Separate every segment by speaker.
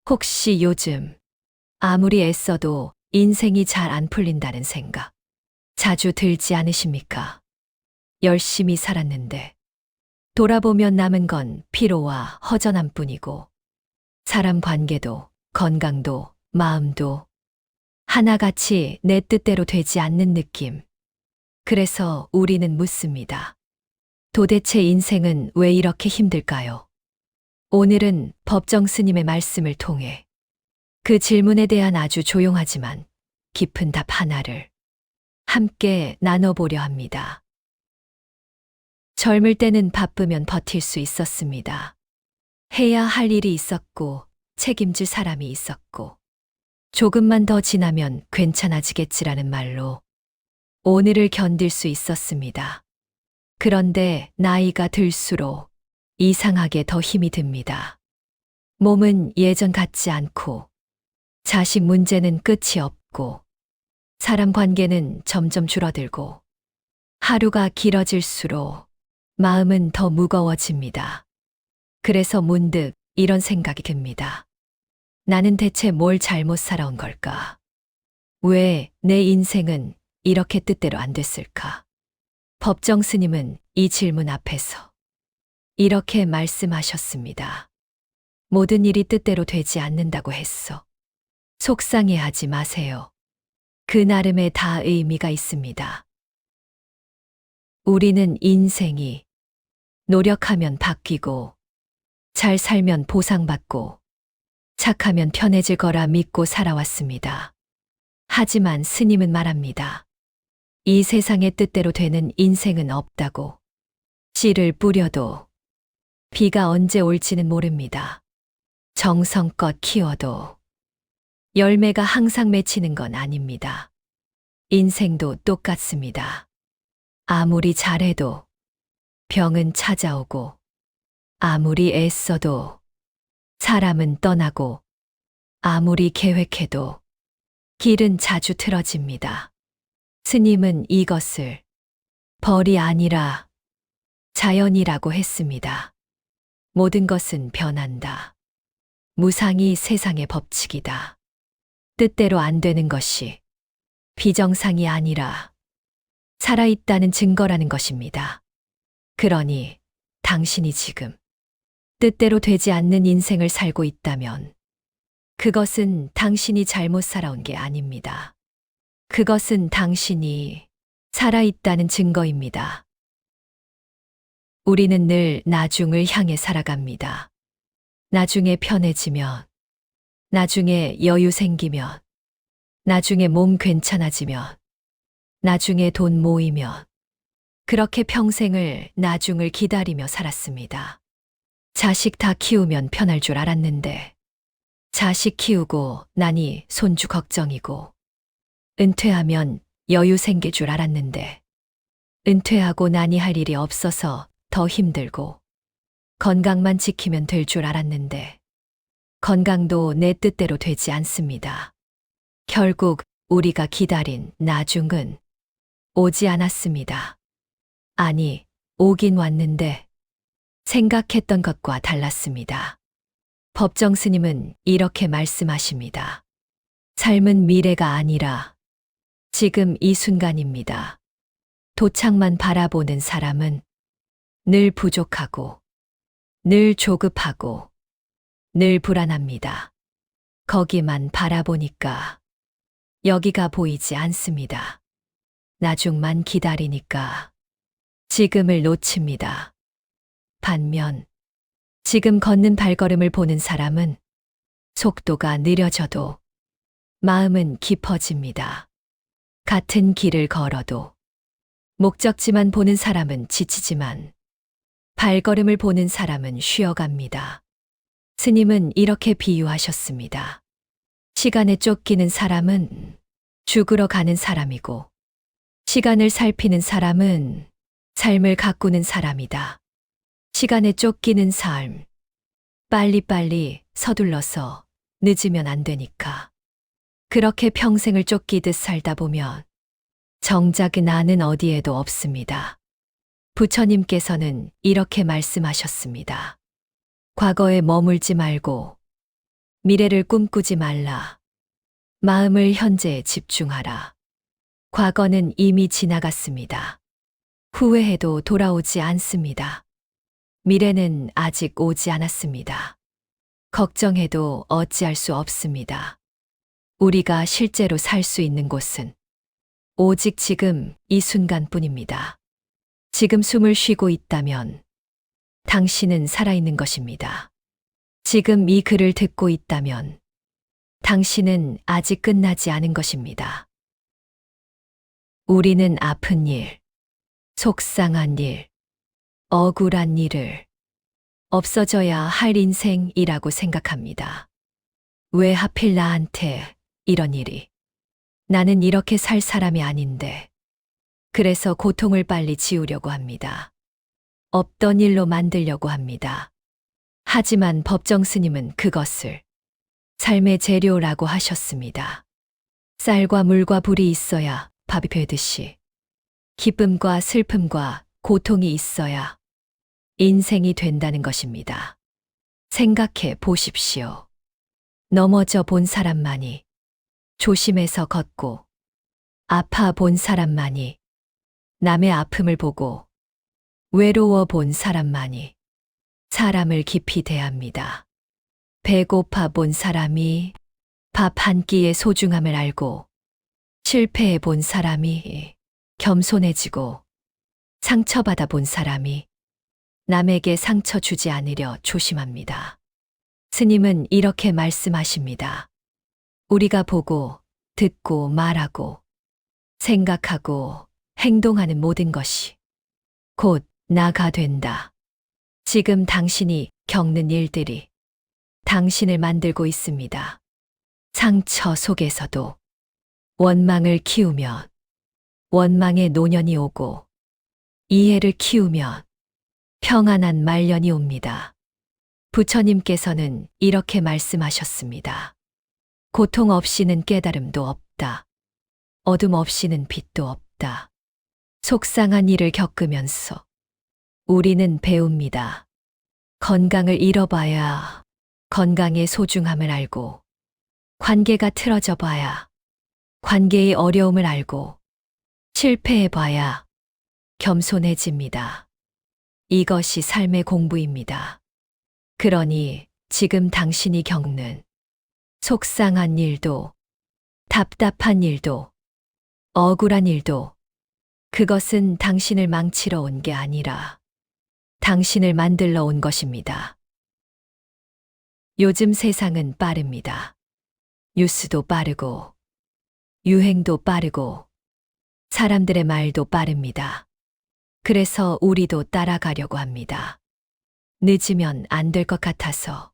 Speaker 1: 혹시 요즘 아무리 애써도 인생이 잘 안 풀린다는 생각 자주 들지 않으십니까? 열심히 살았는데 돌아보면 남은 건 피로와 허전함 뿐이고 사람 관계도 건강도 마음도 하나같이 내 뜻대로 되지 않는 느낌. 그래서 우리는 묻습니다. 도대체 인생은 왜 이렇게 힘들까요? 오늘은 법정 스님의 말씀을 통해 그 질문에 대한 아주 조용하지만 깊은 답 하나를 함께 나눠보려 합니다. 젊을 때는 바쁘면 버틸 수 있었습니다. 해야 할 일이 있었고 책임질 사람이 있었고 조금만 더 지나면 괜찮아지겠지라는 말로 오늘을 견딜 수 있었습니다. 그런데 나이가 들수록 이상하게 더 힘이 듭니다. 몸은 예전 같지 않고 자식 문제는 끝이 없고 사람 관계는 점점 줄어들고 하루가 길어질수록 마음은 더 무거워집니다. 그래서 문득 이런 생각이 듭니다. 나는 대체 뭘 잘못 살아온 걸까? 왜 내 인생은 이렇게 뜻대로 안 됐을까? 법정 스님은 이 질문 앞에서 이렇게 말씀하셨습니다. 모든 일이 뜻대로 되지 않는다고 했어. 속상해하지 마세요. 그 나름의 다 의미가 있습니다. 우리는 인생이 노력하면 바뀌고 잘 살면 보상받고 착하면 편해질 거라 믿고 살아왔습니다. 하지만 스님은 말합니다. 이 세상의 뜻대로 되는 인생은 없다고. 씨를 뿌려도 비가 언제 올지는 모릅니다. 정성껏 키워도 열매가 항상 맺히는 건 아닙니다. 인생도 똑같습니다. 아무리 잘해도 병은 찾아오고 아무리 애써도 사람은 떠나고 아무리 계획해도 길은 자주 틀어집니다. 스님은 이것을 벌이 아니라 자연이라고 했습니다. 모든 것은 변한다. 무상이 세상의 법칙이다. 뜻대로 안 되는 것이 비정상이 아니라 살아있다는 증거라는 것입니다. 그러니 당신이 지금 뜻대로 되지 않는 인생을 살고 있다면 그것은 당신이 잘못 살아온 게 아닙니다. 그것은 당신이 살아있다는 증거입니다. 우리는 늘 나중을 향해 살아갑니다. 나중에 편해지면, 나중에 여유 생기면, 나중에 몸 괜찮아지면, 나중에 돈 모이면, 그렇게 평생을 나중을 기다리며 살았습니다. 자식 다 키우면 편할 줄 알았는데, 자식 키우고 나니 손주 걱정이고, 은퇴하면 여유 생길 줄 알았는데, 은퇴하고 나니 할 일이 없어서 더 힘들고, 건강만 지키면 될 줄 알았는데, 건강도 내 뜻대로 되지 않습니다. 결국 우리가 기다린 나중은 오지 않았습니다. 아니, 오긴 왔는데 생각했던 것과 달랐습니다. 법정 스님은 이렇게 말씀하십니다. 삶은 미래가 아니라 지금 이 순간입니다. 도착만 바라보는 사람은 늘 부족하고 늘 조급하고 늘 불안합니다. 거기만 바라보니까 여기가 보이지 않습니다. 나중만 기다리니까 지금을 놓칩니다. 반면 지금 걷는 발걸음을 보는 사람은 속도가 느려져도 마음은 깊어집니다. 같은 길을 걸어도 목적지만 보는 사람은 지치지만 발걸음을 보는 사람은 쉬어갑니다. 스님은 이렇게 비유하셨습니다. 시간에 쫓기는 사람은 죽으러 가는 사람이고 시간을 살피는 사람은 삶을 가꾸는 사람이다. 시간에 쫓기는 삶, 빨리빨리 서둘러서 늦으면 안 되니까. 그렇게 평생을 쫓기듯 살다 보면 정작 나는 어디에도 없습니다. 부처님께서는 이렇게 말씀하셨습니다. 과거에 머물지 말고 미래를 꿈꾸지 말라. 마음을 현재에 집중하라. 과거는 이미 지나갔습니다. 후회해도 돌아오지 않습니다. 미래는 아직 오지 않았습니다. 걱정해도 어찌할 수 없습니다. 우리가 실제로 살 수 있는 곳은 오직 지금 이 순간뿐입니다. 지금 숨을 쉬고 있다면 당신은 살아있는 것입니다. 지금 이 글을 듣고 있다면 당신은 아직 끝나지 않은 것입니다. 우리는 아픈 일, 속상한 일, 억울한 일을 없어져야 할 인생이라고 생각합니다. 왜 하필 나한테 이런 일이? 나는 이렇게 살 사람이 아닌데. 그래서 고통을 빨리 지우려고 합니다. 없던 일로 만들려고 합니다. 하지만 법정 스님은 그것을 삶의 재료라고 하셨습니다. 쌀과 물과 불이 있어야 밥이 되듯이 기쁨과 슬픔과 고통이 있어야 인생이 된다는 것입니다. 생각해 보십시오. 넘어져 본 사람만이 조심해서 걷고 아파 본 사람만이 남의 아픔을 보고 외로워 본 사람만이 사람을 깊이 대합니다. 배고파 본 사람이 밥 한 끼의 소중함을 알고 실패해 본 사람이 겸손해지고 상처받아 본 사람이 남에게 상처 주지 않으려 조심합니다. 스님은 이렇게 말씀하십니다. 우리가 보고, 듣고, 말하고, 생각하고, 행동하는 모든 것이 곧 나가 된다. 지금 당신이 겪는 일들이 당신을 만들고 있습니다. 상처 속에서도 원망을 키우면 원망의 노년이 오고 이해를 키우면 평안한 말년이 옵니다. 부처님께서는 이렇게 말씀하셨습니다. 고통 없이는 깨달음도 없다. 어둠 없이는 빛도 없다. 속상한 일을 겪으면서 우리는 배웁니다. 건강을 잃어봐야 건강의 소중함을 알고, 관계가 틀어져 봐야 관계의 어려움을 알고, 실패해봐야 겸손해집니다. 이것이 삶의 공부입니다. 그러니 지금 당신이 겪는 속상한 일도, 답답한 일도, 억울한 일도 그것은 당신을 망치러 온 게 아니라 당신을 만들러 온 것입니다. 요즘 세상은 빠릅니다. 뉴스도 빠르고, 유행도 빠르고, 사람들의 말도 빠릅니다. 그래서 우리도 따라가려고 합니다. 늦으면 안 될 것 같아서,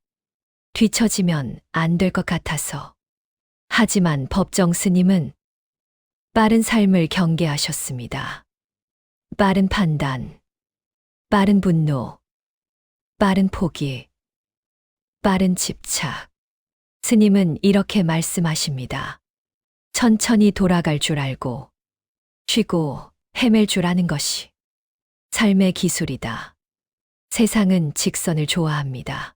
Speaker 1: 뒤처지면 안 될 것 같아서. 하지만 법정 스님은 빠른 삶을 경계하셨습니다. 빠른 판단, 빠른 분노, 빠른 포기, 빠른 집착. 스님은 이렇게 말씀하십니다. 천천히 돌아갈 줄 알고 쉬고 헤맬 줄 아는 것이 삶의 기술이다. 세상은 직선을 좋아합니다.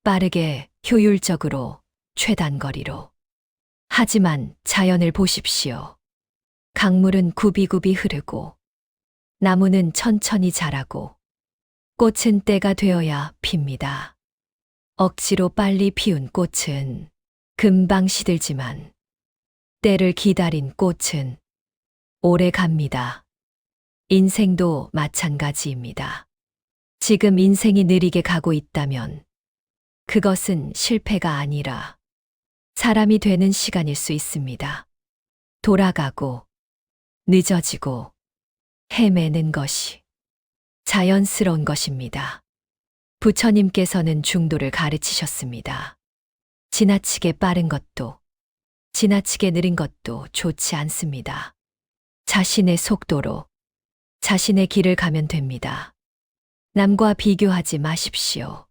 Speaker 1: 빠르게, 효율적으로, 최단거리로. 하지만 자연을 보십시오. 강물은 굽이굽이 흐르고, 나무는 천천히 자라고, 꽃은 때가 되어야 핍니다. 억지로 빨리 피운 꽃은 금방 시들지만, 때를 기다린 꽃은 오래 갑니다. 인생도 마찬가지입니다. 지금 인생이 느리게 가고 있다면 그것은 실패가 아니라 사람이 되는 시간일 수 있습니다. 돌아가고 늦어지고 헤매는 것이 자연스러운 것입니다. 부처님께서는 중도를 가르치셨습니다. 지나치게 빠른 것도 지나치게 느린 것도 좋지 않습니다. 자신의 속도로 자신의 길을 가면 됩니다. 남과 비교하지 마십시오.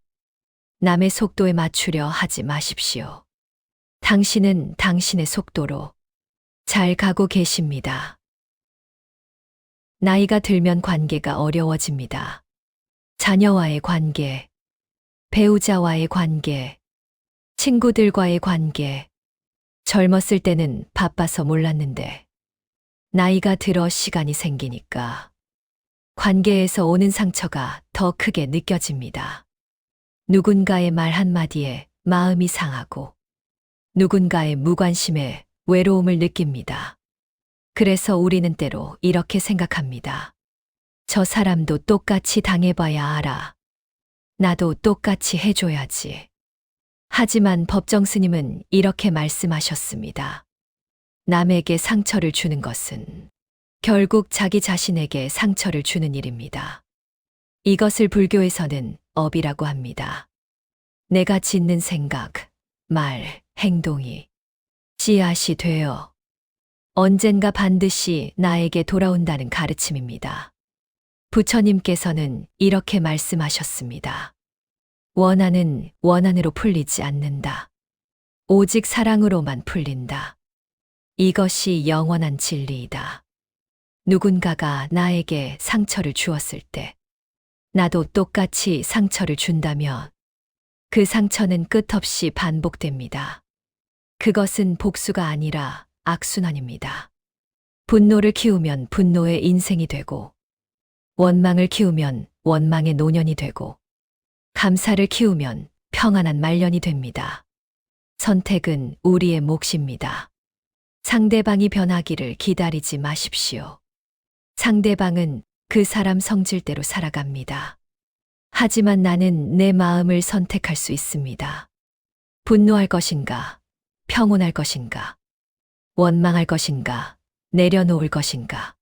Speaker 1: 남의 속도에 맞추려 하지 마십시오. 당신은 당신의 속도로 잘 가고 계십니다. 나이가 들면 관계가 어려워집니다. 자녀와의 관계, 배우자와의 관계, 친구들과의 관계. 젊었을 때는 바빠서 몰랐는데, 나이가 들어 시간이 생기니까 관계에서 오는 상처가 더 크게 느껴집니다. 누군가의 말 한마디에 마음이 상하고, 누군가의 무관심에 외로움을 느낍니다. 그래서 우리는 때로 이렇게 생각합니다. 저 사람도 똑같이 당해봐야 알아. 나도 똑같이 해줘야지. 하지만 법정 스님은 이렇게 말씀하셨습니다. 남에게 상처를 주는 것은 결국 자기 자신에게 상처를 주는 일입니다. 이것을 불교에서는 업이라고 합니다. 내가 짓는 생각, 말, 행동이 씨앗이 되어 언젠가 반드시 나에게 돌아온다는 가르침입니다. 부처님께서는 이렇게 말씀하셨습니다. 원한은 원한으로 풀리지 않는다. 오직 사랑으로만 풀린다. 이것이 영원한 진리이다. 누군가가 나에게 상처를 주었을 때, 나도 똑같이 상처를 준다면 그 상처는 끝없이 반복됩니다. 그것은 복수가 아니라 악순환입니다. 분노를 키우면 분노의 인생이 되고, 원망을 키우면 원망의 노년이 되고, 감사를 키우면 평안한 말년이 됩니다. 선택은 우리의 몫입니다. 상대방이 변하기를 기다리지 마십시오. 상대방은 그 사람 성질대로 살아갑니다. 하지만 나는 내 마음을 선택할 수 있습니다. 분노할 것인가, 평온할 것인가, 원망할 것인가, 내려놓을 것인가.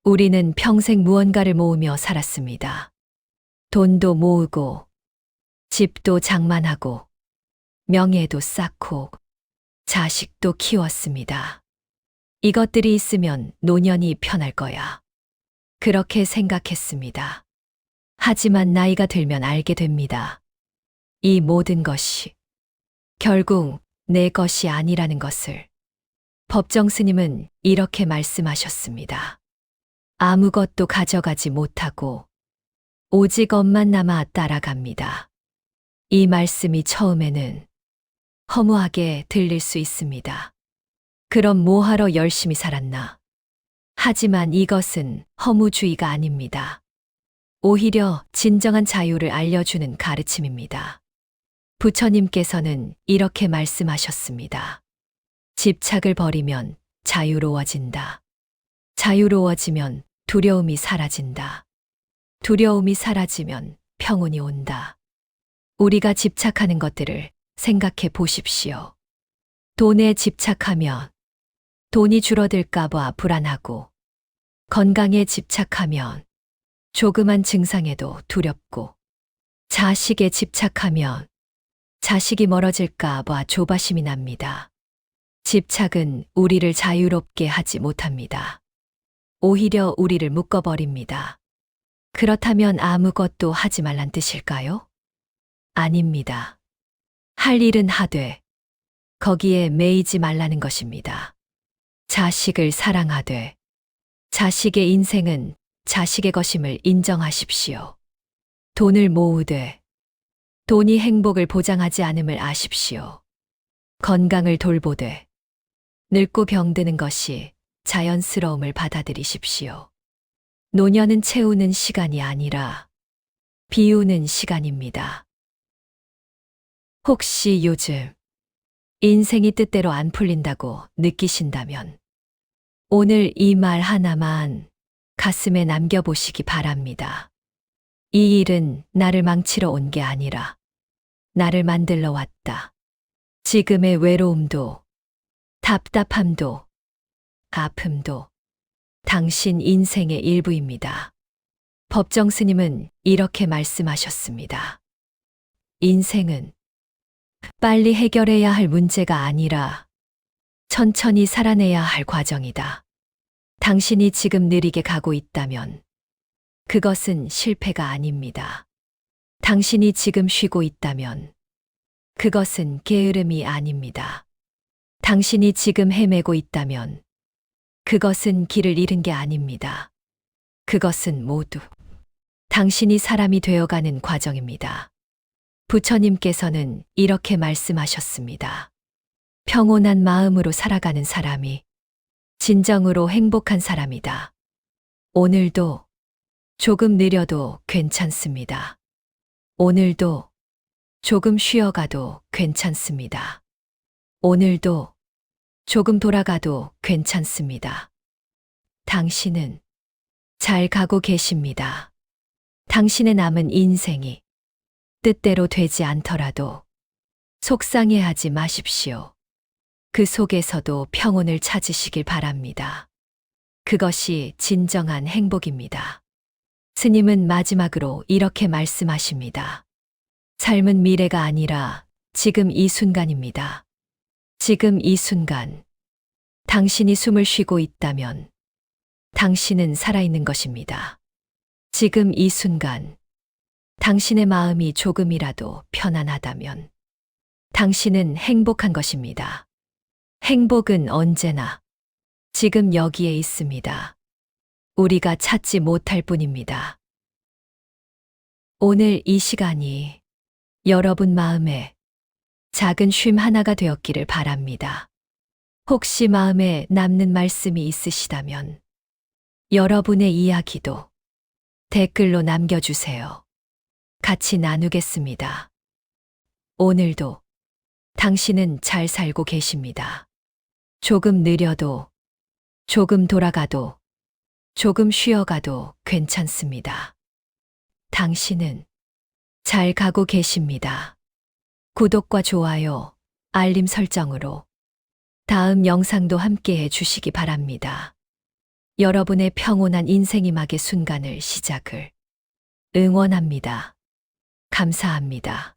Speaker 1: 우리는 평생 무언가를 모으며 살았습니다. 돈도 모으고, 집도 장만하고, 명예도 쌓고, 자식도 키웠습니다. 이것들이 있으면 노년이 편할 거야. 그렇게 생각했습니다. 하지만 나이가 들면 알게 됩니다. 이 모든 것이 결국 내 것이 아니라는 것을. 법정 스님은 이렇게 말씀하셨습니다. 아무것도 가져가지 못하고 오직 업만 남아 따라갑니다. 이 말씀이 처음에는 허무하게 들릴 수 있습니다. 그럼 뭐하러 열심히 살았나? 하지만 이것은 허무주의가 아닙니다. 오히려 진정한 자유를 알려주는 가르침입니다. 부처님께서는 이렇게 말씀하셨습니다. 집착을 버리면 자유로워진다. 자유로워지면 두려움이 사라진다. 두려움이 사라지면 평온이 온다. 우리가 집착하는 것들을 생각해 보십시오. 돈에 집착하면 돈이 줄어들까봐 불안하고, 건강에 집착하면 조그만 증상에도 두렵고, 자식에 집착하면 자식이 멀어질까봐 조바심이 납니다. 집착은 우리를 자유롭게 하지 못합니다. 오히려 우리를 묶어버립니다. 그렇다면 아무것도 하지 말란 뜻일까요? 아닙니다. 할 일은 하되 거기에 매이지 말라는 것입니다. 자식을 사랑하되 자식의 인생은 자식의 것임을 인정하십시오. 돈을 모으되 돈이 행복을 보장하지 않음을 아십시오. 건강을 돌보되 늙고 병드는 것이 자연스러움을 받아들이십시오. 노년은 채우는 시간이 아니라 비우는 시간입니다. 혹시 요즘 인생이 뜻대로 안 풀린다고 느끼신다면 오늘 이 말 하나만 가슴에 남겨보시기 바랍니다. 이 일은 나를 망치러 온 게 아니라 나를 만들러 왔다. 지금의 외로움도, 답답함도, 아픔도 당신 인생의 일부입니다. 법정 스님은 이렇게 말씀하셨습니다. 인생은 빨리 해결해야 할 문제가 아니라 천천히 살아내야 할 과정이다. 당신이 지금 느리게 가고 있다면 그것은 실패가 아닙니다. 당신이 지금 쉬고 있다면 그것은 게으름이 아닙니다. 당신이 지금 헤매고 있다면 그것은 길을 잃은 게 아닙니다. 그것은 모두 당신이 사람이 되어가는 과정입니다. 부처님께서는 이렇게 말씀하셨습니다. 평온한 마음으로 살아가는 사람이 진정으로 행복한 사람이다. 오늘도 조금 느려도 괜찮습니다. 오늘도 조금 쉬어가도 괜찮습니다. 오늘도 조금 돌아가도 괜찮습니다. 당신은 잘 가고 계십니다. 당신의 남은 인생이 뜻대로 되지 않더라도 속상해하지 마십시오. 그 속에서도 평온을 찾으시길 바랍니다. 그것이 진정한 행복입니다. 스님은 마지막으로 이렇게 말씀하십니다. 삶은 미래가 아니라 지금 이 순간입니다. 지금 이 순간, 당신이 숨을 쉬고 있다면 당신은 살아있는 것입니다. 지금 이 순간, 당신의 마음이 조금이라도 편안하다면 당신은 행복한 것입니다. 행복은 언제나 지금 여기에 있습니다. 우리가 찾지 못할 뿐입니다. 오늘 이 시간이 여러분 마음에 작은 쉼 하나가 되었기를 바랍니다. 혹시 마음에 남는 말씀이 있으시다면 여러분의 이야기도 댓글로 남겨주세요. 같이 나누겠습니다. 오늘도 당신은 잘 살고 계십니다. 조금 느려도, 조금 돌아가도, 조금 쉬어가도 괜찮습니다. 당신은 잘 가고 계십니다. 구독과 좋아요, 알림 설정으로 다음 영상도 함께 해주시기 바랍니다. 여러분의 평온한 인생이막의 순간을 시작을 응원합니다. 감사합니다.